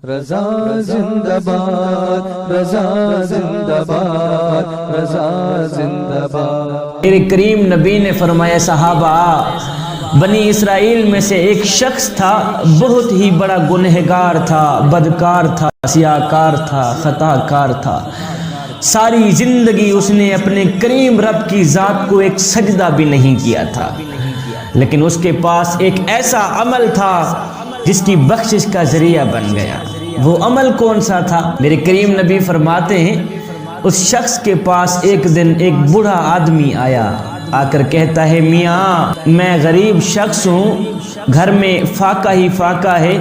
رضا زندہ باد، رضا زندہ باد، رضا زندہ باد۔ میرے کریم نبی نے فرمایا صحابہ، بنی اسرائیل میں سے ایک شخص تھا، بہت ہی بڑا گنہگار تھا، بدکار تھا، سیاہکار تھا، خطا کار تھا۔ ساری زندگی اس نے اپنے کریم رب کی ذات کو ایک سجدہ بھی نہیں کیا تھا، لیکن اس کے پاس ایک ایسا عمل تھا جس کی بخشش کا ذریعہ بن گیا۔ وہ عمل کون سا تھا؟ میرے کریم نبی فرماتے ہیں اس شخص کے پاس ایک دن ایک بوڑھا آدمی آیا، آ کر کہتا ہے میاں میں غریب شخص ہوں، گھر میں فاقہ ہی فاقہ ہے،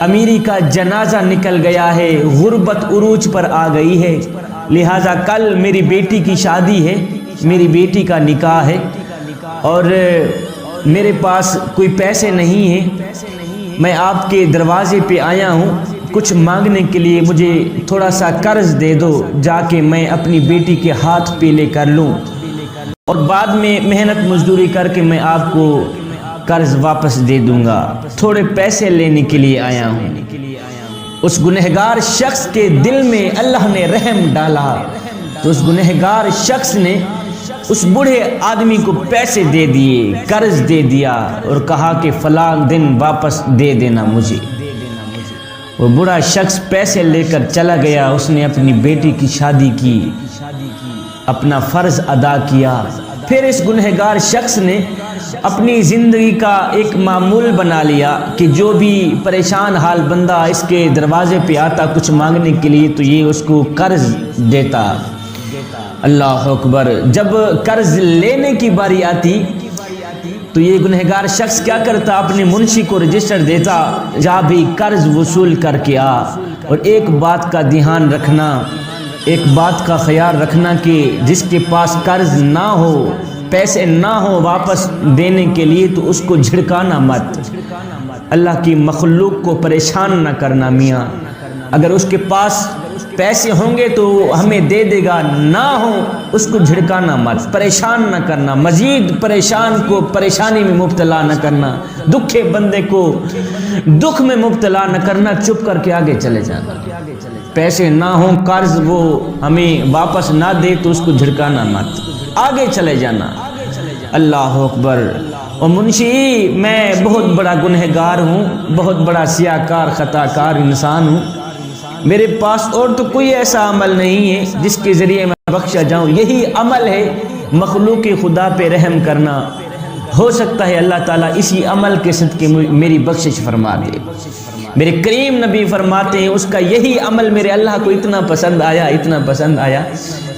امیری کا جنازہ نکل گیا ہے، غربت عروج پر آ گئی ہے، لہٰذا کل میری بیٹی کی شادی ہے، میری بیٹی کا نکاح ہے اور میرے پاس کوئی پیسے نہیں ہیں، میں آپ کے دروازے پہ آیا ہوں کچھ مانگنے کے لیے، مجھے تھوڑا سا قرض دے دو، جا کے میں اپنی بیٹی کے ہاتھ پیلے کر لوں اور بعد میں محنت مزدوری کر کے میں آپ کو قرض واپس دے دوں گا، تھوڑے پیسے لینے کے لیے آیا ہوں۔ اس گنہگار شخص کے دل میں اللہ نے رحم ڈالا تو اس گنہگار شخص نے اس بوڑھے آدمی کو پیسے دے دیے، قرض دے دیا اور کہا کہ فلاں دن واپس دے دینا مجھے۔ وہ بوڑھا شخص پیسے لے کر چلا گیا، اس نے اپنی بیٹی کی شادی کی، اپنا فرض ادا کیا۔ پھر اس گنہگار شخص نے اپنی زندگی کا ایک معمول بنا لیا کہ جو بھی پریشان حال بندہ اس کے دروازے پہ آتا کچھ مانگنے کے لیے تو یہ اس کو قرض دیتا۔ اللہ اکبر۔ جب قرض لینے کی باری آتی تو یہ گنہگار شخص کیا کرتا؟ اپنے منشی کو رجسٹر دیتا، جا بھی قرض وصول کر کے آ، اور ایک بات کا دھیان رکھنا، ایک بات کا خیال رکھنا کہ جس کے پاس قرض نہ ہو، پیسے نہ ہو واپس دینے کے لیے تو اس کو جھڑکانا مت، اللہ کی مخلوق کو پریشان نہ کرنا میاں۔ اگر اس کے پاس پیسے ہوں گے تو ہمیں دے دے گا، نہ ہو اس کو جھڑکانا مت، پریشان نہ کرنا، مزید پریشان کو پریشانی میں مبتلا نہ کرنا، دکھے بندے کو دکھ میں مبتلا نہ کرنا، چپ کر کے آگے چلے جانا۔ پیسے نہ ہوں، قرض وہ ہمیں واپس نہ دے تو اس کو جھڑکانا مت، آگے چلے جانا۔ اللہ اکبر۔ اور منشی میں بہت بڑا گنہگار ہوں، بہت بڑا سیاہکار خطا کار انسان ہوں، میرے پاس اور تو کوئی ایسا عمل نہیں ہے جس کے ذریعے میں بخشا جاؤں، یہی عمل ہے مخلوق خدا پہ رحم کرنا، ہو سکتا ہے اللہ تعالیٰ اسی عمل کے صدقے میری بخشش فرما دے۔ میرے کریم نبی فرماتے ہیں اس کا یہی عمل میرے اللہ کو اتنا پسند آیا، اتنا پسند آیا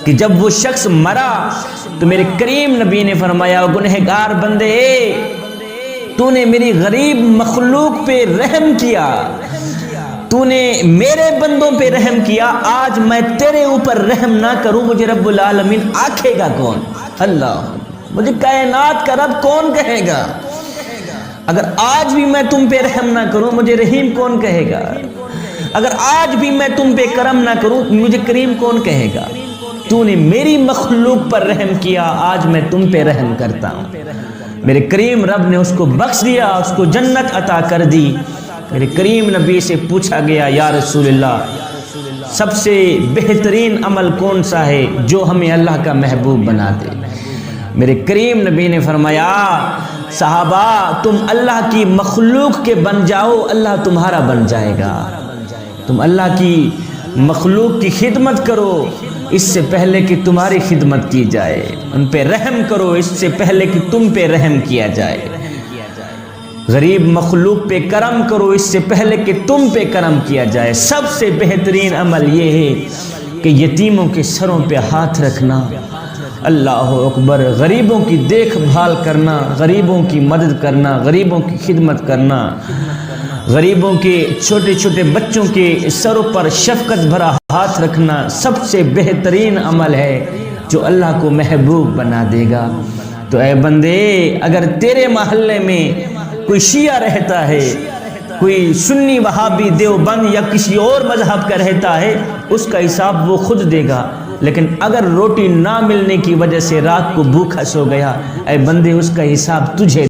کہ جب وہ شخص مرا تو میرے کریم نبی نے فرمایا گنہگار بندے، تو نے میری غریب مخلوق پہ رحم کیا، تو نے میرے بندوں پہ رحم کیا، آج میں تیرے اوپر رحم نہ کروں مجھے رب العالمین آکھے گا کون؟ اللہ، مجھے کائنات کا رب کون کہے گا؟ اگر آج بھی میں تم پہ رحم نہ کروں مجھے رحیم کون کہے گا؟ اگر آج بھی میں تم پہ کرم نہ کروں مجھے کریم کون کہے گا؟ تو نے میری مخلوق پر رحم کیا، آج میں تم پہ رحم کرتا ہوں۔ میرے کریم رب نے اس کو بخش دیا، اس کو جنت عطا کر دی۔ میرے کریم نبی سے پوچھا گیا یا رسول اللہ سب سے بہترین عمل کون سا ہے جو ہمیں اللہ کا محبوب بنا دے؟ میرے کریم نبی نے فرمایا صحابہ تم اللہ کی مخلوق کے بن جاؤ، اللہ تمہارا بن جائے گا۔ تم اللہ کی مخلوق کی خدمت کرو اس سے پہلے کہ تمہاری خدمت کی جائے، ان پہ رحم کرو اس سے پہلے کہ تم پہ رحم کیا جائے، غریب مخلوق پہ کرم کرو اس سے پہلے کہ تم پہ کرم کیا جائے۔ سب سے بہترین عمل یہ ہے کہ یتیموں کے سروں پہ ہاتھ رکھنا، اللہ اکبر، غریبوں کی دیکھ بھال کرنا، غریبوں کی مدد کرنا، غریبوں کی خدمت کرنا، غریبوں کے چھوٹے چھوٹے بچوں کے سروں پر شفقت بھرا ہاتھ رکھنا سب سے بہترین عمل ہے جو اللہ کو محبوب بنا دے گا۔ تو اے بندے، اگر تیرے محلے میں کوئی شیعہ رہتا ہے، کوئی سنی وہابی دیوبند یا کسی اور مذہب کا رہتا ہے، اس کا حساب وہ خود دے گا، لیکن اگر روٹی نہ ملنے کی وجہ سے رات کو بھوکا سو گیا، اے بندے اس کا حساب تجھے